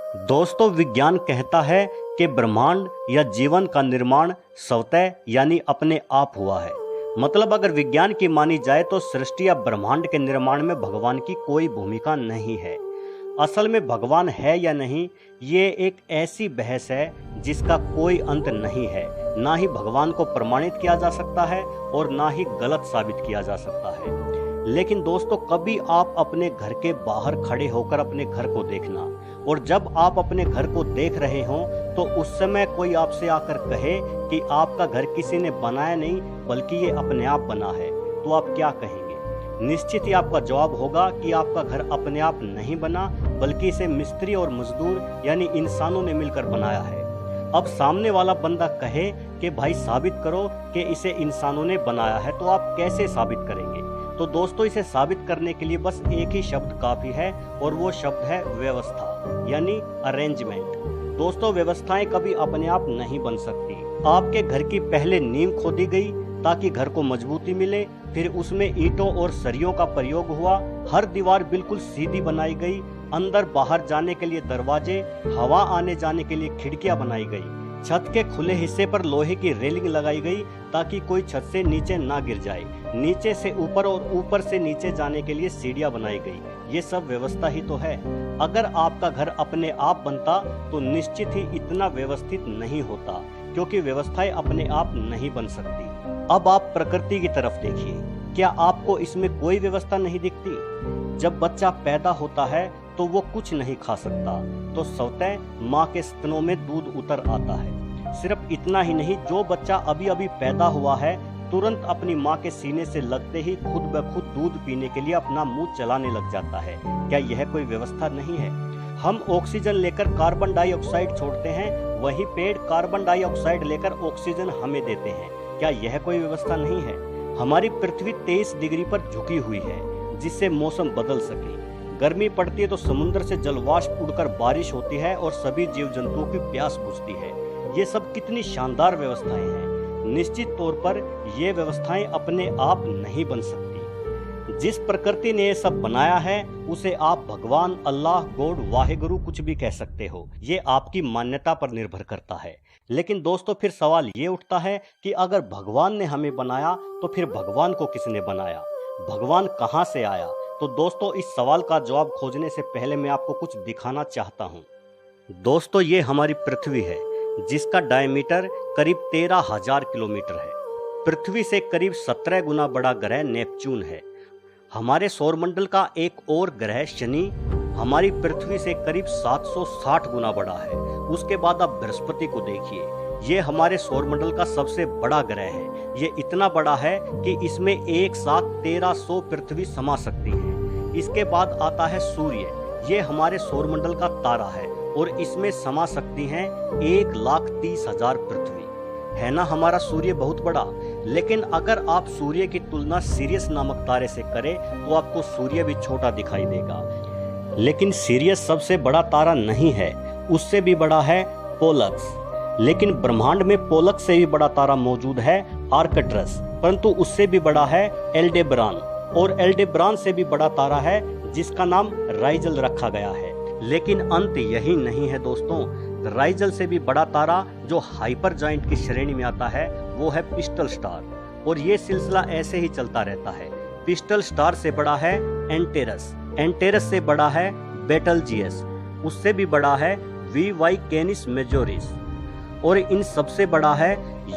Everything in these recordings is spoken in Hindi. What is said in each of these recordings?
दोस्तों, विज्ञान कहता है कि ब्रह्मांड या जीवन का निर्माण स्वतः यानी अपने आप हुआ है। मतलब अगर विज्ञान की मानी जाए तो सृष्टि या ब्रह्मांड के निर्माण में भगवान की कोई भूमिका नहीं है। असल में भगवान है या नहीं, ये एक ऐसी बहस है जिसका कोई अंत नहीं है। ना ही भगवान को प्रमाणित किया जा सकता है और ना ही गलत साबित किया जा सकता है। लेकिन दोस्तों, कभी आप अपने घर के बाहर खड़े होकर अपने घर को देखना, और जब आप अपने घर को देख रहे हों तो उस समय कोई आपसे आकर कहे कि आपका घर किसी ने बनाया नहीं बल्कि ये अपने आप बना है, तो आप क्या कहेंगे? निश्चित ही आपका जवाब होगा कि आपका घर अपने आप नहीं बना बल्कि इसे मिस्त्री और मजदूर यानी इंसानों ने मिलकर बनाया है। अब सामने वाला बंदा कहे कि भाई साबित करो कि इसे इंसानों ने बनाया है, तो आप कैसे साबित करेंगे? तो दोस्तों, इसे साबित करने के लिए बस एक ही शब्द काफी है और वो शब्द है व्यवस्था यानी अरेंजमेंट। दोस्तों, व्यवस्थाएं कभी अपने आप नहीं बन सकती। आपके घर की पहले नींव खोदी गई ताकि घर को मजबूती मिले, फिर उसमें ईंटों और सरियों का प्रयोग हुआ, हर दीवार बिल्कुल सीधी बनाई गई, अंदर बाहर जाने के लिए दरवाजे, हवा आने जाने के लिए खिड़कियां बनाई गई, छत के खुले हिस्से पर लोहे की रेलिंग लगाई गई ताकि कोई छत से नीचे ना गिर जाए, नीचे से ऊपर और ऊपर से नीचे जाने के लिए सीढ़ियां बनाई गई। ये सब व्यवस्था ही तो है। अगर आपका घर अपने आप बनता तो निश्चित ही इतना व्यवस्थित नहीं होता, क्योंकि व्यवस्थाएं अपने आप नहीं बन सकती। अब आप प्रकृति की तरफ देखिए, क्या आपको इसमें कोई व्यवस्था नहीं दिखती? जब बच्चा पैदा होता है तो वो कुछ नहीं खा सकता, तो स्वतः माँ के स्तनों में दूध उतर आता है। सिर्फ इतना ही नहीं, जो बच्चा अभी अभी पैदा हुआ है तुरंत अपनी माँ के सीने से लगते ही खुद ब खुद दूध पीने के लिए अपना मुंह चलाने लग जाता है। क्या यह कोई व्यवस्था नहीं है? हम ऑक्सीजन लेकर कार्बन डाइऑक्साइड छोड़ते हैं, वही पेड़ कार्बन डाइऑक्साइड लेकर ऑक्सीजन हमें देते हैं। क्या यह कोई व्यवस्था नहीं है? हमारी पृथ्वी 23 डिग्री पर झुकी हुई है जिससे मौसम बदल सके। गर्मी पड़ती है तो समुद्र से जलवाष्प उड़कर बारिश होती है और सभी जीव जंतुओं की प्यास बुझती है। ये सब कितनी शानदार व्यवस्थाएं हैं। निश्चित तौर पर ये व्यवस्थाएं अपने आप नहीं बन सकती। जिस प्रकृति ने ये सब बनाया है उसे आप भगवान, अल्लाह, गॉड, वाहेगुरु कुछ भी कह सकते हो। ये आपकी मान्यता पर निर्भर करता है। लेकिन दोस्तों, फिर सवाल ये उठता है कि अगर भगवान ने हमें बनाया तो फिर भगवान को किसने बनाया? भगवान कहाँ से आया? तो दोस्तों, इस सवाल का जवाब खोजने से पहले मैं आपको कुछ दिखाना चाहता हूँ। दोस्तों, ये हमारी पृथ्वी है जिसका डायमीटर करीब 13,000 किलोमीटर है। पृथ्वी से करीब 17 गुना बड़ा ग्रह नेपच्यून है। हमारे सौरमंडल का एक और ग्रह शनि हमारी पृथ्वी से करीब 760 गुना बड़ा है। उसके बाद आप बृहस्पति को देखिए, ये हमारे सौरमंडल का सबसे बड़ा ग्रह है। ये इतना बड़ा है कि इसमें एक साथ 1300 पृथ्वी समा सकती है। इसके बाद आता है सूर्य, ये हमारे सौरमंडल का तारा है और इसमें समा सकती हैं 1,30,000 पृथ्वी। है ना हमारा सूर्य बहुत बड़ा? लेकिन अगर आप सूर्य की तुलना सिरियस नामक तारे से करें तो आपको सूर्य भी छोटा दिखाई देगा। लेकिन सिरियस सबसे बड़ा तारा नहीं है, उससे भी बड़ा है पोलक्स। लेकिन ब्रह्मांड में पोलक्स से भी बड़ा तारा मौजूद है आर्कट्रस, परंतु उससे भी बड़ा है एल्डेब्रान, और एल्डेब्रान से भी बड़ा तारा है जिसका नाम राइजल रखा गया है। लेकिन अंत यही नहीं है दोस्तों, राइजल से भी बड़ा तारा जो हाइपर जाइंट की श्रेणी में आता है वो है पिस्टल स्टार, और ये सिलसिला ऐसे ही चलता रहता है। पिस्टल स्टार से बड़ा है एंटेरस, एंटेरस से बड़ा है बेटलजियस, उससे भी बड़ा है वी वाई कैनिस मेजोरिस, और इन सबसे बड़ा है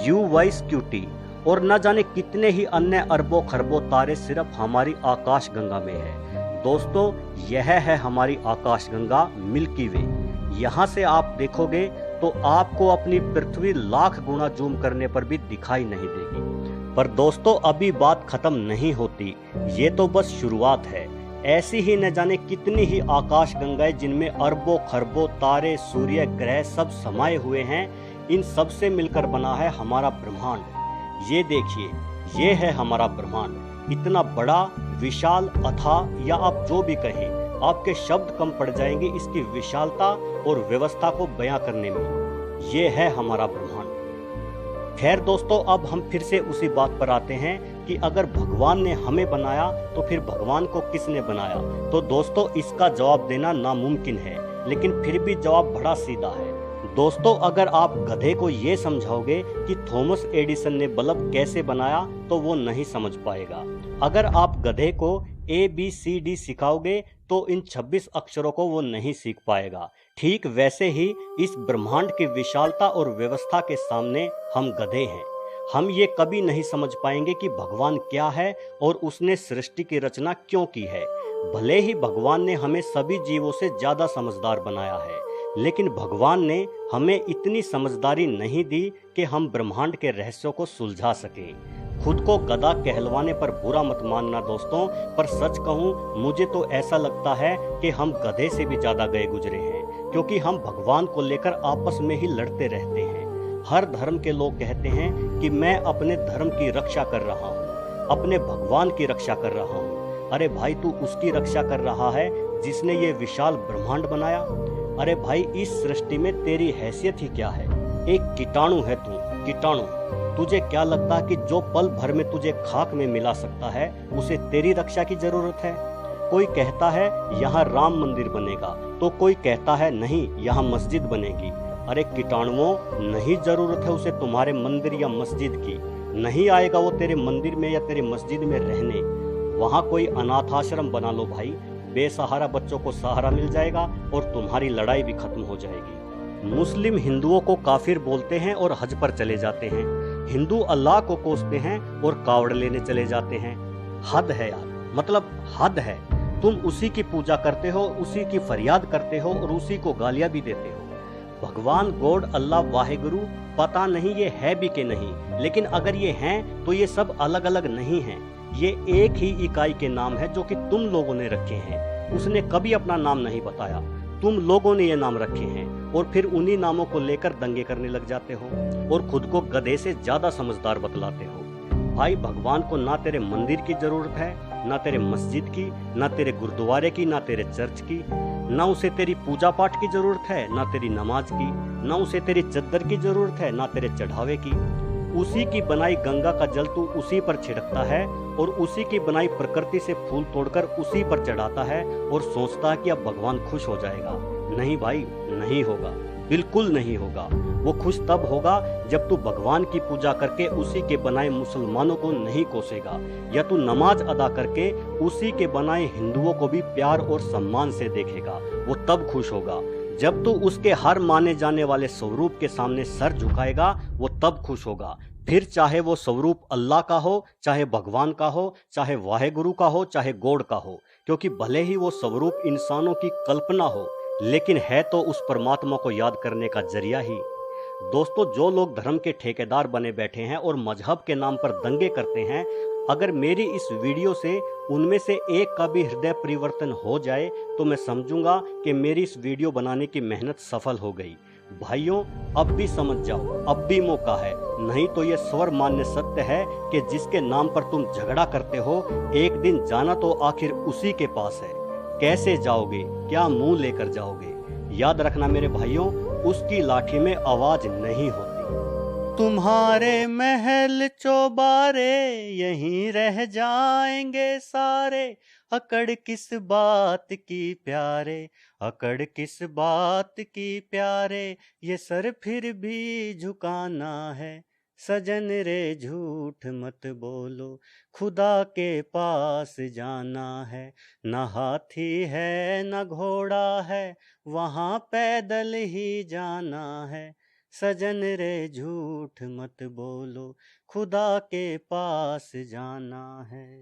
यू वाई स्क्यूटी, और न जाने कितने ही अन्य अरबों खरबों तारे सिर्फ हमारी आकाश गंगा में है। दोस्तों, यह है हमारी आकाश गंगा मिल्की वे। यहाँ से आप देखोगे तो आपको अपनी पृथ्वी लाख गुना जूम करने पर भी दिखाई नहीं देगी। पर दोस्तों, अभी बात खत्म नहीं होती, ये तो बस शुरुआत है। ऐसी ही न जाने कितनी ही आकाश गंगाएं जिनमें अरबों खरबों तारे, सूर्य, ग्रह सब समाये हुए हैं। इन सब से मिलकर बना है हमारा ब्रह्मांड। ये देखिए, ये है हमारा ब्रह्मांड। इतना बड़ा, विशाल, अथाह, या आप जो भी कहें, आपके शब्द कम पड़ जाएंगे इसकी विशालता और व्यवस्था को बयां करने में। ये है हमारा ब्रह्मांड। खैर दोस्तों, अब हम फिर से उसी बात पर आते हैं कि अगर भगवान ने हमें बनाया तो फिर भगवान को किसने बनाया? तो दोस्तों, इसका जवाब देना नामुमकिन है, लेकिन फिर भी जवाब बड़ा सीधा है। दोस्तों, अगर आप गधे को ये समझाओगे कि थॉमस एडिसन ने बल्ब कैसे बनाया तो वो नहीं समझ पाएगा। अगर आप गधे को ABCD सिखाओगे तो इन 26 अक्षरों को वो नहीं सीख पाएगा। ठीक वैसे ही इस ब्रह्मांड की विशालता और व्यवस्था के सामने हम गधे हैं। हम ये कभी नहीं समझ पाएंगे कि भगवान क्या है और उसने सृष्टि की रचना क्यों की है। भले ही भगवान ने हमें सभी जीवों से ज्यादा समझदार बनाया है, लेकिन भगवान ने हमें इतनी समझदारी नहीं दी कि हम ब्रह्मांड के रहस्यों को सुलझा सकें। खुद को गधा कहलवाने पर बुरा मत मानना दोस्तों, पर सच कहूं मुझे तो ऐसा लगता है कि हम गधे से भी ज्यादा गए गुजरे हैं, क्योंकि हम भगवान को लेकर आपस में ही लड़ते रहते हैं। हर धर्म के लोग कहते हैं कि मैं अपने धर्म की रक्षा कर रहा हूँ, अपने भगवान की रक्षा कर रहा हूँ। अरे भाई, तू उसकी रक्षा कर रहा है जिसने ये विशाल ब्रह्मांड बनाया। अरे भाई, इस सृष्टि में तेरी हैसियत ही क्या है? एक कीटाणु है तू, कीटाणु। तुझे क्या लगता है कि जो पल भर में तुझे खाक में मिला सकता है उसे तेरी रक्षा की जरूरत है? कोई कहता है यहाँ राम मंदिर बनेगा, तो कोई कहता है नहीं यहाँ मस्जिद बनेगी। अरे कीटाणुओं, नहीं जरूरत है उसे तुम्हारे मंदिर या मस्जिद की। नहीं आएगा वो तेरे मंदिर में या तेरे मस्जिद में रहने। वहाँ कोई अनाथ आश्रम बना लो भाई, बेसहारा बच्चों को सहारा मिल जाएगा और तुम्हारी लड़ाई भी खत्म हो जाएगी। मुस्लिम हिंदुओं को काफिर बोलते हैं और हज पर चले जाते हैं। हिंदू अल्लाह को कोसते हैं और कावड़ लेने चले जाते हैं। हद है यार, मतलब हद है। तुम उसी की पूजा करते हो, उसी की फरियाद करते हो और उसी को गालियां भी देते हो। भगवान, गॉड, अल्लाह, वाहेगुरु, पता नहीं ये है भी कि नहीं, लेकिन अगर ये हैं तो ये सब अलग अलग नहीं हैं। ये एक ही इकाई के नाम है जो कि तुम लोगों ने रखे हैं। उसने कभी अपना नाम नहीं बताया, तुम लोगों ने ये नाम रखे हैं और फिर उन्हीं नामों को लेकर दंगे करने लग जाते हो और खुद को गधे से ज्यादा समझदार बतलाते हो। भाई, भगवान को ना तेरे मंदिर की जरूरत है, ना तेरे मस्जिद की, ना तेरे गुरुद्वारे की, ना तेरे चर्च की। ना उसे तेरी पूजा पाठ की जरूरत है, ना तेरी नमाज की। ना उसे तेरी चद्दर की जरूरत है, ना तेरे चढ़ावे की। उसी की बनाई गंगा का जल तू उसी पर छिड़कता है और उसी की बनाई प्रकृति से फूल तोड़कर उसी पर चढ़ाता है और सोचता है कि अब भगवान खुश हो जाएगा। नहीं भाई, नहीं होगा, बिल्कुल नहीं होगा। वो खुश तब होगा जब तू भगवान की पूजा करके उसी के बनाए मुसलमानों को नहीं कोसेगा, या तू नमाज अदा करके उसी के बनाए हिंदुओं को भी प्यार और सम्मान से देखेगा। वो तब खुश होगा। जब तू उसके हर माने जाने वाले स्वरूप के सामने सर झुकाएगा, वो तब खुश होगा। फिर चाहे वो स्वरूप अल्लाह का हो, चाहे भगवान का हो, चाहे वाहेगुरु का हो, चाहे गॉड का हो, क्योंकि भले ही वो स्वरूप इंसानों की कल्पना हो, लेकिन है तो उस परमात्मा को याद करने का जरिया ही। दोस्तों, जो लोग धर्म के ठेकेदार बने बैठे हैं और मजहब के नाम पर दंगे करते हैं, अगर मेरी इस वीडियो से उनमें से एक का भी हृदय परिवर्तन हो जाए तो मैं समझूंगा कि मेरी इस वीडियो बनाने की मेहनत सफल हो गई। भाइयों, अब भी समझ जाओ, अब भी मौका है, नहीं तो यह स्वर मान्य सत्य है कि जिसके नाम पर तुम झगड़ा करते हो, एक दिन जाना तो आखिर उसी के पास है। कैसे जाओगे, क्या मुंह लेकर जाओगे? याद रखना मेरे भाइयों, उसकी लाठी में आवाज नहीं होती। तुम्हारे महल चौबारे यहीं रह जाएंगे सारे, अकड़ किस बात की प्यारे, अकड़ किस बात की प्यारे, ये सर फिर भी झुकाना है। सजन रे झूठ मत बोलो, खुदा के पास जाना है। न हाथी है न घोड़ा है, वहाँ पैदल ही जाना है। सजन रे झूठ मत बोलो, खुदा के पास जाना है।